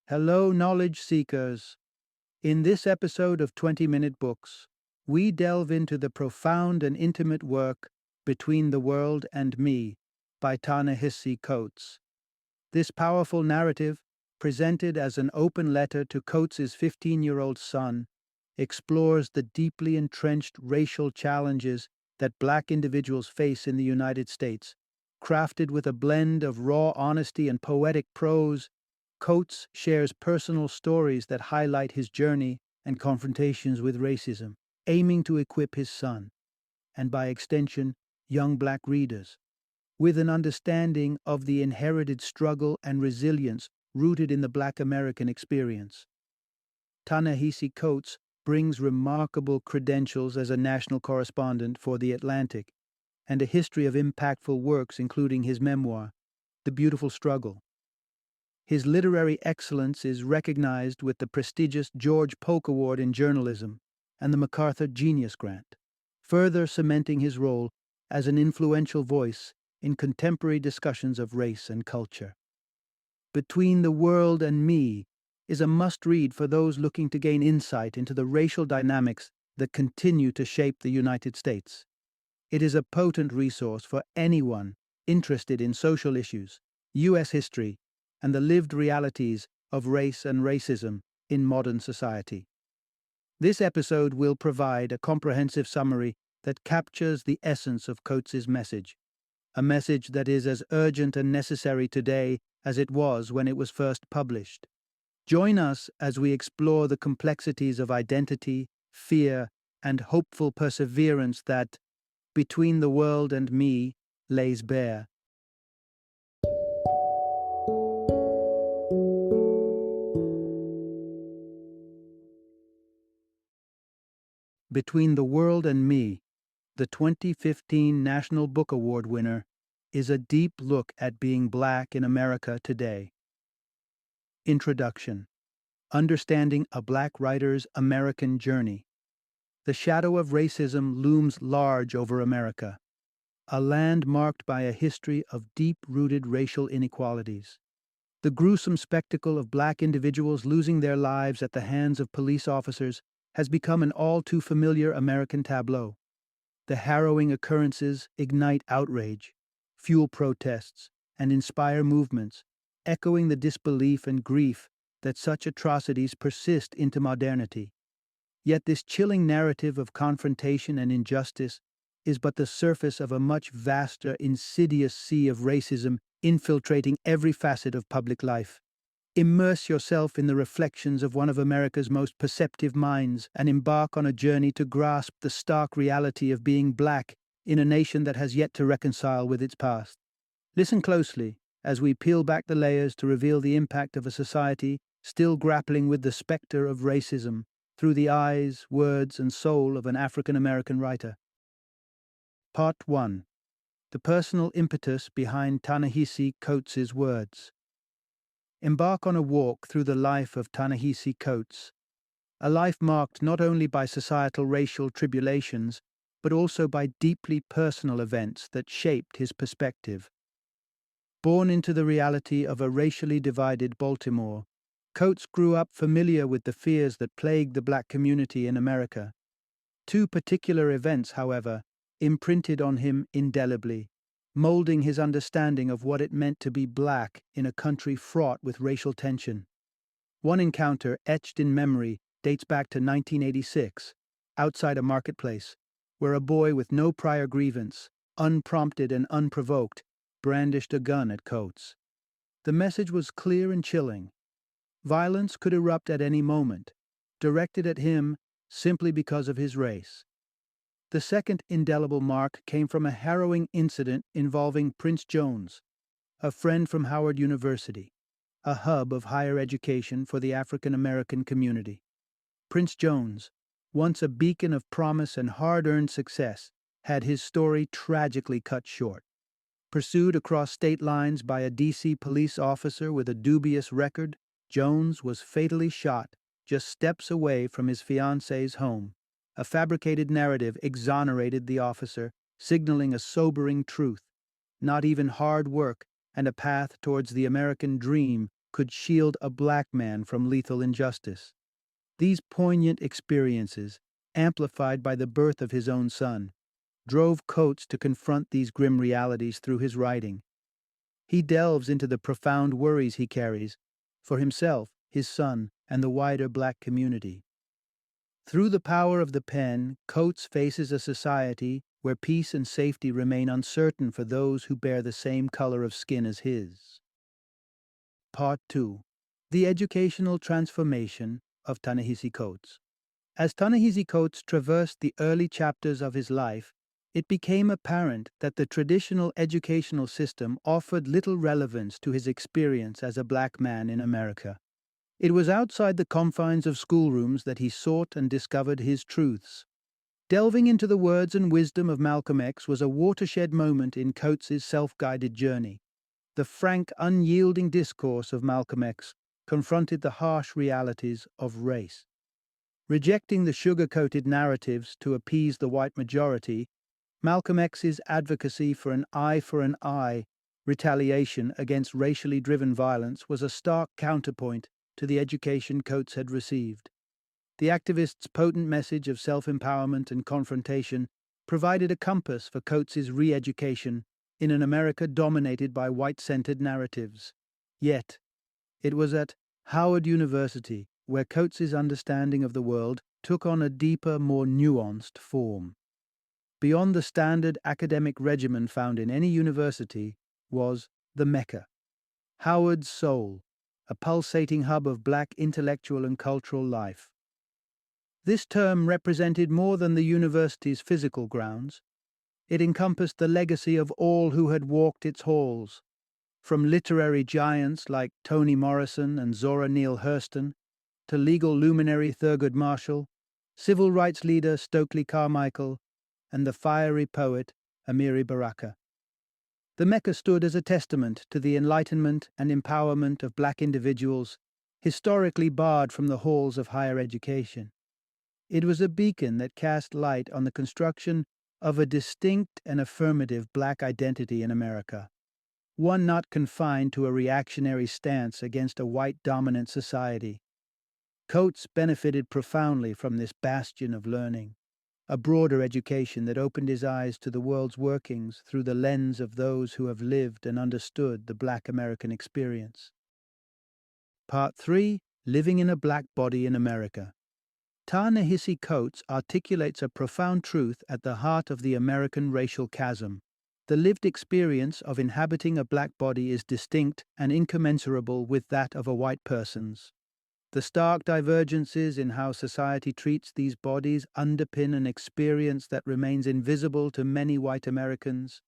Hello, knowledge seekers. In this episode of 20-Minute Books, we delve into the profound and intimate work Between the World and Me by Ta-Nehisi Coates. This powerful narrative, presented as an open letter to Coates's 15-year-old son, explores the deeply entrenched racial challenges that Black individuals face in the United States. Crafted with a blend of raw honesty and poetic prose, Coates shares personal stories that highlight his journey and confrontations with racism, aiming to equip his son, and by extension, young Black readers, with an understanding of the inherited struggle and resilience rooted in the Black American experience. Ta-Nehisi Coates brings remarkable credentials as a national correspondent for The Atlantic and a history of impactful works including his memoir, The Beautiful Struggle. His literary excellence is recognized with the prestigious George Polk Award in Journalism and the MacArthur Genius Grant, further cementing his role as an influential voice in contemporary discussions of race and culture. Between the World and Me is a must-read for those looking to gain insight into the racial dynamics that continue to shape the United States. It is a potent resource for anyone interested in social issues, U.S. history, and the lived realities of race and racism in modern society. This episode will provide a comprehensive summary that captures the essence of Coates's message, a message that is as urgent and necessary today as it was when it was first published. Join us as we explore the complexities of identity, fear, and hopeful perseverance that, Between the World and Me, lays bare. Between the World and Me, the 2015 National Book Award winner, is a deep look at being Black in America today. Introduction: Understanding a Black Writer's American Journey. The shadow of racism looms large over America, a land marked by a history of deep-rooted racial inequalities. The gruesome spectacle of Black individuals losing their lives at the hands of police officers has become an all-too-familiar American tableau. The harrowing occurrences ignite outrage, fuel protests, and inspire movements, echoing the disbelief and grief that such atrocities persist into modernity. Yet this chilling narrative of confrontation and injustice is but the surface of a much vaster, insidious sea of racism infiltrating every facet of public life. Immerse yourself in the reflections of one of America's most perceptive minds and embark on a journey to grasp the stark reality of being Black in a nation that has yet to reconcile with its past. Listen closely as we peel back the layers to reveal the impact of a society still grappling with the specter of racism through the eyes, words, and soul of an African American writer. Part 1. The personal impetus behind Ta-Nehisi Coates's words. Embark on a walk through the life of Ta-Nehisi Coates, a life marked not only by societal racial tribulations, but also by deeply personal events that shaped his perspective. Born into the reality of a racially divided Baltimore, Coates grew up familiar with the fears that plagued the Black community in America. Two particular events, however, imprinted on him indelibly, molding his understanding of what it meant to be Black in a country fraught with racial tension. One encounter, etched in memory, dates back to 1986, outside a marketplace, where a boy with no prior grievance, unprompted and unprovoked, brandished a gun at Coates. The message was clear and chilling. Violence could erupt at any moment, directed at him simply because of his race. The second indelible mark came from a harrowing incident involving Prince Jones, a friend from Howard University, a hub of higher education for the African American community. Prince Jones, once a beacon of promise and hard-earned success, had his story tragically cut short. Pursued across state lines by a D.C. police officer with a dubious record, Jones was fatally shot just steps away from his fiancée's home. A fabricated narrative exonerated the officer, signaling a sobering truth. Not even hard work and a path towards the American dream could shield a black man from lethal injustice. These poignant experiences, amplified by the birth of his own son, drove Coates to confront these grim realities through his writing. He delves into the profound worries he carries for himself, his son, and the wider black community. Through the power of the pen, Coates faces a society where peace and safety remain uncertain for those who bear the same color of skin as his. Part 2. The Educational Transformation of Ta-Nehisi Coates. As Ta-Nehisi Coates traversed the early chapters of his life, it became apparent that the traditional educational system offered little relevance to his experience as a black man in America. It was outside the confines of schoolrooms that he sought and discovered his truths. Delving into the words and wisdom of Malcolm X was a watershed moment in Coates's self-guided journey. The frank, unyielding discourse of Malcolm X confronted the harsh realities of race. Rejecting the sugar-coated narratives to appease the white majority, Malcolm X's advocacy for an eye retaliation against racially driven violence was a stark counterpoint to the education Coates had received. The activist's potent message of self-empowerment and confrontation provided a compass for Coates's re-education in an America dominated by white-centered narratives. Yet, it was at Howard University where Coates's understanding of the world took on a deeper, more nuanced form. Beyond the standard academic regimen found in any university was the Mecca, Howard's soul, a pulsating hub of black intellectual and cultural life. This term represented more than the university's physical grounds. It encompassed the legacy of all who had walked its halls, from literary giants like Toni Morrison and Zora Neale Hurston, to legal luminary Thurgood Marshall, civil rights leader Stokely Carmichael, and the fiery poet Amiri Baraka. The Mecca stood as a testament to the enlightenment and empowerment of black individuals, historically barred from the halls of higher education. It was a beacon that cast light on the construction of a distinct and affirmative black identity in America, one not confined to a reactionary stance against a white-dominant society. Coates benefited profoundly from this bastion of learning, a broader education that opened his eyes to the world's workings through the lens of those who have lived and understood the Black American experience. Part 3. Living in a Black Body in America. Ta-Nehisi Coates articulates a profound truth at the heart of the American racial chasm. The lived experience of inhabiting a black body is distinct and incommensurable with that of a white person's. The stark divergences in how society treats these bodies underpin an experience that remains invisible to many white Americans.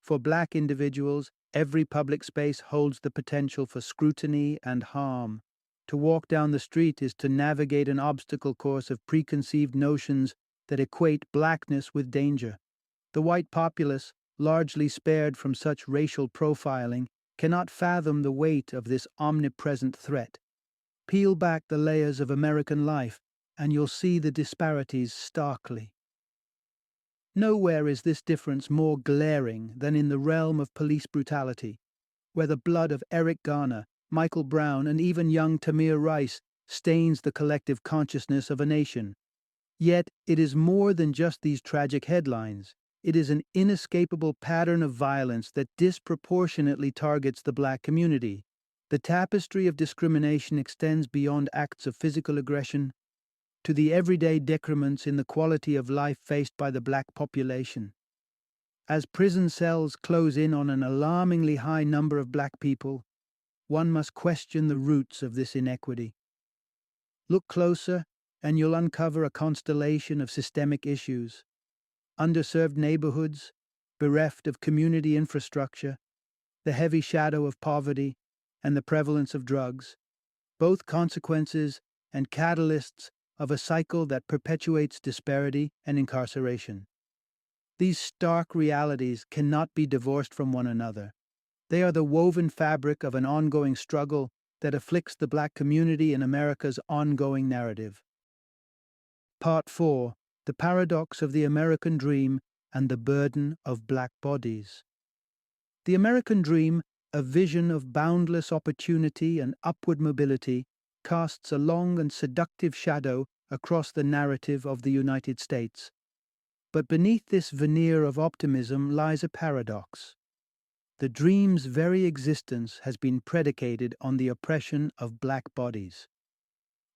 For black individuals, every public space holds the potential for scrutiny and harm. To walk down the street is to navigate an obstacle course of preconceived notions that equate blackness with danger. The white populace, largely spared from such racial profiling, cannot fathom the weight of this omnipresent threat. Peel back the layers of American life, and you'll see the disparities starkly. Nowhere is this difference more glaring than in the realm of police brutality, where the blood of Eric Garner, Michael Brown, and even young Tamir Rice stains the collective consciousness of a nation. Yet it is more than just these tragic headlines. It is an inescapable pattern of violence that disproportionately targets the black community. The tapestry of discrimination extends beyond acts of physical aggression to the everyday decrements in the quality of life faced by the black population. As prison cells close in on an alarmingly high number of black people, one must question the roots of this inequity. Look closer, and you'll uncover a constellation of systemic issues. Underserved neighborhoods, bereft of community infrastructure, the heavy shadow of poverty, and the prevalence of drugs, both consequences and catalysts of a cycle that perpetuates disparity and incarceration. These stark realities cannot be divorced from one another. They are the woven fabric of an ongoing struggle that afflicts the black community in America's ongoing narrative. Part 4. The Paradox of the American Dream and the Burden of Black Bodies. The American dream, a vision of boundless opportunity and upward mobility, casts a long and seductive shadow across the narrative of the United States. But beneath this veneer of optimism lies a paradox. The dream's very existence has been predicated on the oppression of black bodies.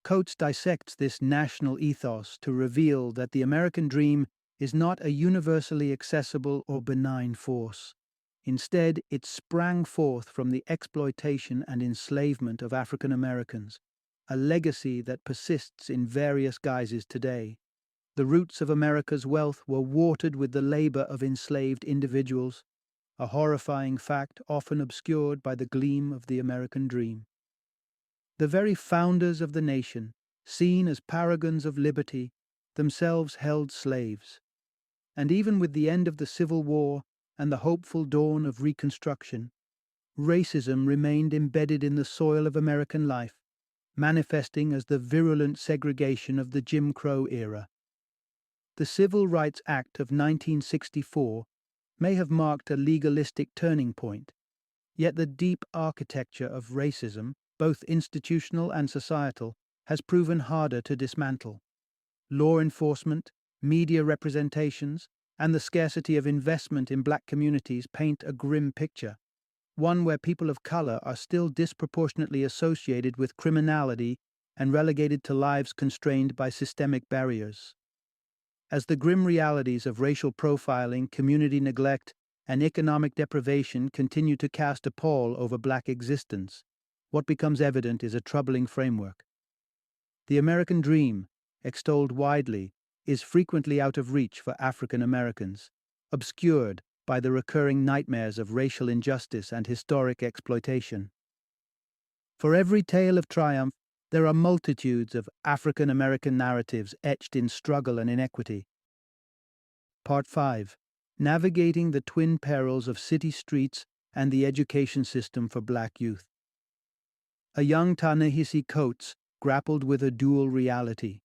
Coates dissects this national ethos to reveal that the American dream is not a universally accessible or benign force. Instead, it sprang forth from the exploitation and enslavement of African Americans, a legacy that persists in various guises today. The roots of America's wealth were watered with the labor of enslaved individuals, a horrifying fact often obscured by the gleam of the American dream. The very founders of the nation, seen as paragons of liberty, themselves held slaves. And even with the end of the Civil War and the hopeful dawn of Reconstruction, racism remained embedded in the soil of American life, manifesting as the virulent segregation of the Jim Crow era. The Civil Rights Act of 1964 may have marked a legalistic turning point, yet the deep architecture of racism, both institutional and societal, has proven harder to dismantle. Law enforcement, media representations, and the scarcity of investment in black communities paint a grim picture, one where people of color are still disproportionately associated with criminality and relegated to lives constrained by systemic barriers. As the grim realities of racial profiling, community neglect, and economic deprivation continue to cast a pall over black existence, what becomes evident is a troubling framework. The American dream, extolled widely, is frequently out of reach for African Americans, obscured by the recurring nightmares of racial injustice and historic exploitation. For every tale of triumph, there are multitudes of African American narratives etched in struggle and inequity. Part 5. Navigating the Twin Perils of City Streets and the Education System for Black Youth. A young Ta-Nehisi Coates grappled with a dual reality.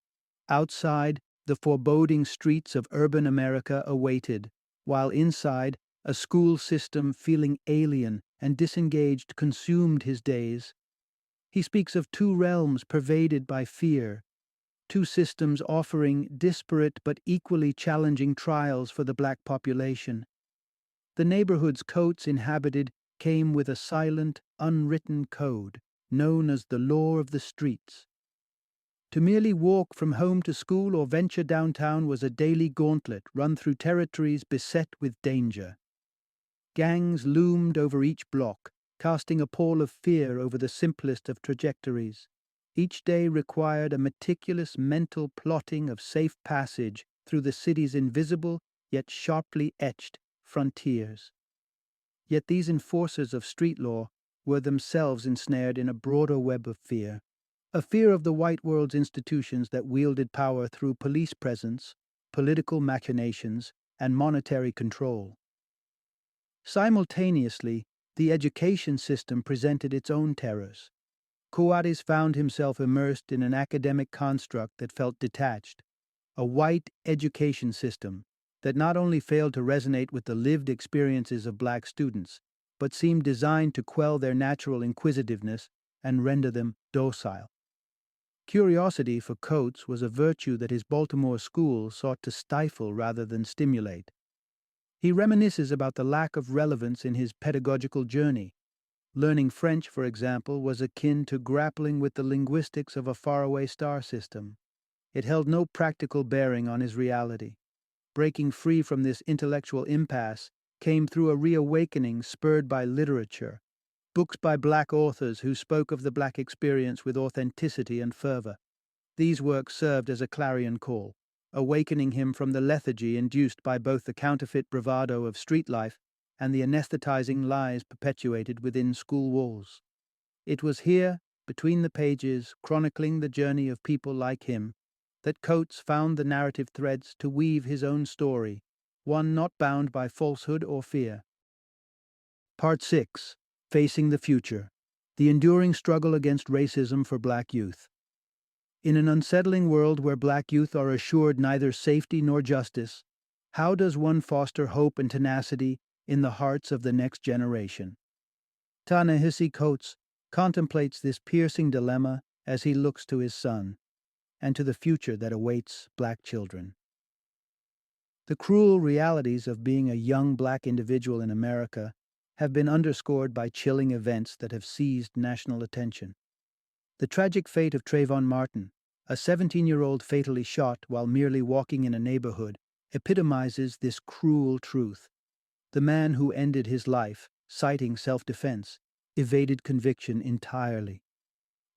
Outside, the foreboding streets of urban America awaited, while inside, a school system feeling alien and disengaged consumed his days. He speaks of two realms pervaded by fear, two systems offering disparate but equally challenging trials for the black population. The neighborhoods Coates inhabited came with a silent, unwritten code, known as the law of the streets. To merely walk from home to school or venture downtown was a daily gauntlet run through territories beset with danger. Gangs loomed over each block, casting a pall of fear over the simplest of trajectories. Each day required a meticulous mental plotting of safe passage through the city's invisible yet sharply etched frontiers. Yet these enforcers of street law were themselves ensnared in a broader web of fear, a fear of the white world's institutions that wielded power through police presence, political machinations, and monetary control. Simultaneously, the education system presented its own terrors. Coates found himself immersed in an academic construct that felt detached, a white education system that not only failed to resonate with the lived experiences of black students, but seemed designed to quell their natural inquisitiveness and render them docile. Curiosity for Coates was a virtue that his Baltimore school sought to stifle rather than stimulate. He reminisces about the lack of relevance in his pedagogical journey. Learning French, for example, was akin to grappling with the linguistics of a faraway star system. It held no practical bearing on his reality. Breaking free from this intellectual impasse came through a reawakening spurred by literature, books by black authors who spoke of the black experience with authenticity and fervor. These works served as a clarion call, awakening him from the lethargy induced by both the counterfeit bravado of street life and the anesthetizing lies perpetuated within school walls. It was here, between the pages, chronicling the journey of people like him, that Coates found the narrative threads to weave his own story, one not bound by falsehood or fear. Part 6. Facing the Future. The Enduring Struggle Against Racism for Black Youth. In an unsettling world where black youth are assured neither safety nor justice, how does one foster hope and tenacity in the hearts of the next generation? Ta-Nehisi Coates contemplates this piercing dilemma as he looks to his son and to the future that awaits black children. The cruel realities of being a young black individual in America have been underscored by chilling events that have seized national attention. The tragic fate of Trayvon Martin, a 17-year-old fatally shot while merely walking in a neighborhood, epitomizes this cruel truth. The man who ended his life, citing self-defense, evaded conviction entirely.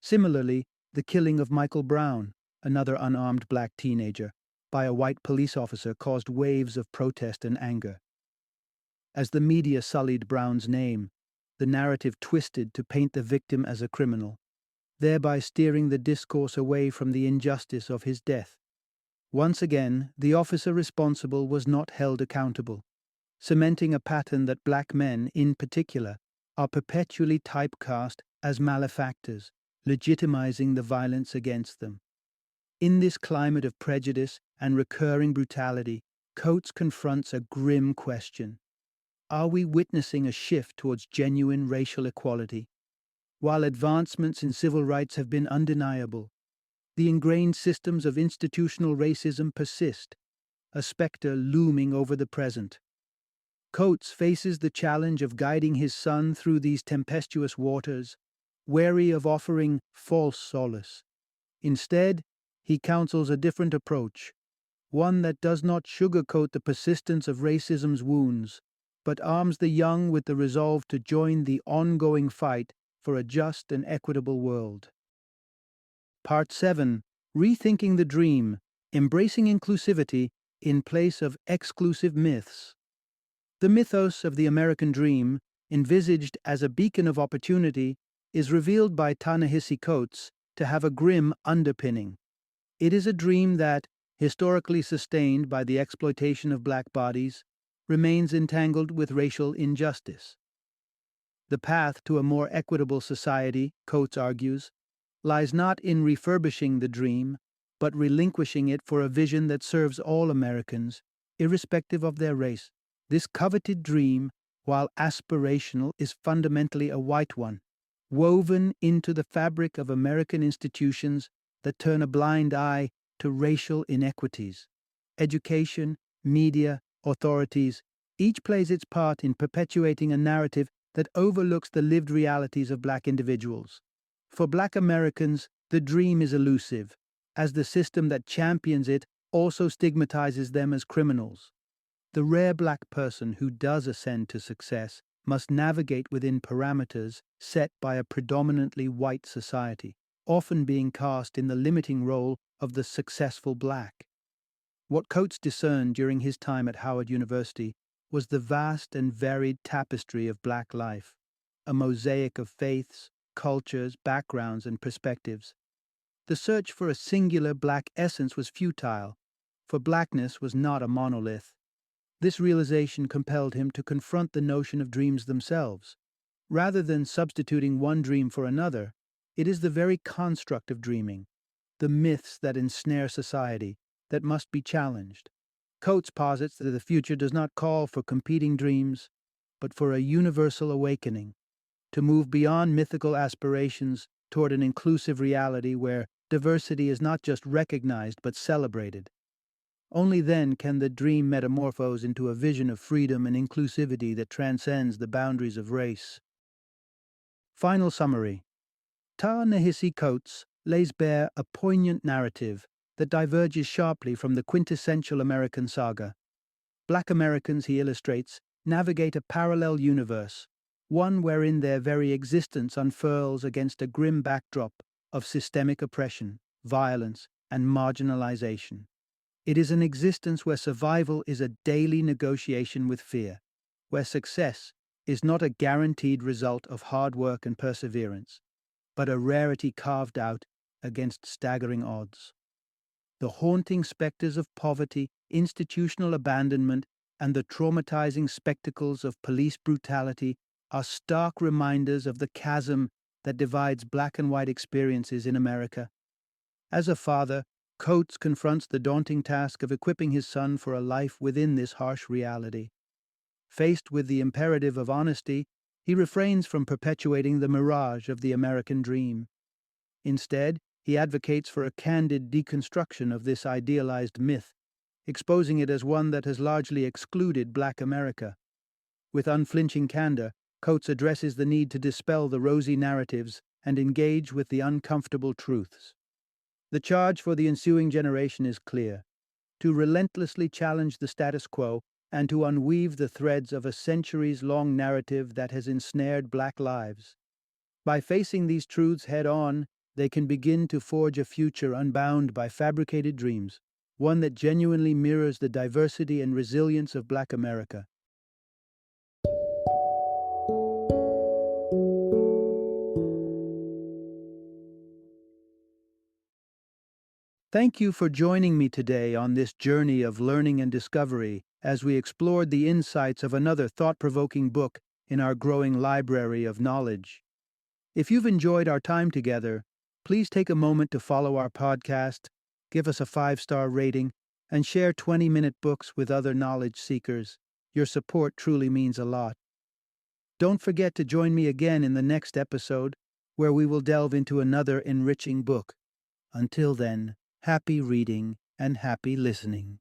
Similarly, the killing of Michael Brown, another unarmed black teenager, by a white police officer caused waves of protest and anger. As the media sullied Brown's name, the narrative twisted to paint the victim as a criminal, thereby steering the discourse away from the injustice of his death. Once again, the officer responsible was not held accountable, cementing a pattern that black men, in particular, are perpetually typecast as malefactors, legitimizing the violence against them. In this climate of prejudice and recurring brutality, Coates confronts a grim question. Are we witnessing a shift towards genuine racial equality? While advancements in civil rights have been undeniable, the ingrained systems of institutional racism persist, a specter looming over the present. Coates faces the challenge of guiding his son through these tempestuous waters, wary of offering false solace. Instead, he counsels a different approach, one that does not sugarcoat the persistence of racism's wounds, but arms the young with the resolve to join the ongoing fight for a just and equitable world. Part 7. Rethinking the Dream, Embracing Inclusivity in Place of Exclusive Myths. The mythos of the American dream, envisaged as a beacon of opportunity, is revealed by Ta-Nehisi Coates to have a grim underpinning. It is a dream that, historically sustained by the exploitation of black bodies, remains entangled with racial injustice. The path to a more equitable society, Coates argues, lies not in refurbishing the dream, but relinquishing it for a vision that serves all Americans, irrespective of their race. This coveted dream, while aspirational, is fundamentally a white one, woven into the fabric of American institutions that turn a blind eye to racial inequities. Education, media, authorities, each plays its part in perpetuating a narrative that overlooks the lived realities of black individuals. For black Americans, the dream is elusive, as the system that champions it also stigmatizes them as criminals. The rare black person who does ascend to success must navigate within parameters set by a predominantly white society, often being cast in the limiting role of the successful black. What Coates discerned during his time at Howard University was the vast and varied tapestry of black life, a mosaic of faiths, cultures, backgrounds, and perspectives. The search for a singular black essence was futile, for blackness was not a monolith. This realization compelled him to confront the notion of dreams themselves. Rather than substituting one dream for another, it is the very construct of dreaming, the myths that ensnare society, that must be challenged. Coates posits that the future does not call for competing dreams, but for a universal awakening, to move beyond mythical aspirations toward an inclusive reality where diversity is not just recognized but celebrated. Only then can the dream metamorphose into a vision of freedom and inclusivity that transcends the boundaries of race. Final summary. Ta-Nehisi Coates lays bare a poignant narrative that diverges sharply from the quintessential American saga. Black Americans, he illustrates, navigate a parallel universe, one wherein their very existence unfurls against a grim backdrop of systemic oppression, violence, and marginalization. It is an existence where survival is a daily negotiation with fear, where success is not a guaranteed result of hard work and perseverance, but a rarity carved out against staggering odds. The haunting specters of poverty, institutional abandonment, and the traumatizing spectacles of police brutality are stark reminders of the chasm that divides black and white experiences in America. As a father, Coates confronts the daunting task of equipping his son for a life within this harsh reality. Faced with the imperative of honesty, He refrains from perpetuating the mirage of the American dream. Instead, he advocates for a candid deconstruction of this idealized myth, exposing it as one that has largely excluded Black America. With unflinching candor, Coates addresses the need to dispel the rosy narratives and engage with the uncomfortable truths. The charge for the ensuing generation is clear: to relentlessly challenge the status quo and to unweave the threads of a centuries-long narrative that has ensnared Black lives. By facing these truths head-on, they can begin to forge a future unbound by fabricated dreams, one that genuinely mirrors the diversity and resilience of Black America. Thank you for joining me today on this journey of learning and discovery as we explored the insights of another thought-provoking book in our growing library of knowledge. If you've enjoyed our time together, please take a moment to follow our podcast, give us a 5-star rating, and share 20-minute books with other knowledge seekers. Your support truly means a lot. Don't forget to join me again in the next episode, where we will delve into another enriching book. Until then, happy reading and happy listening.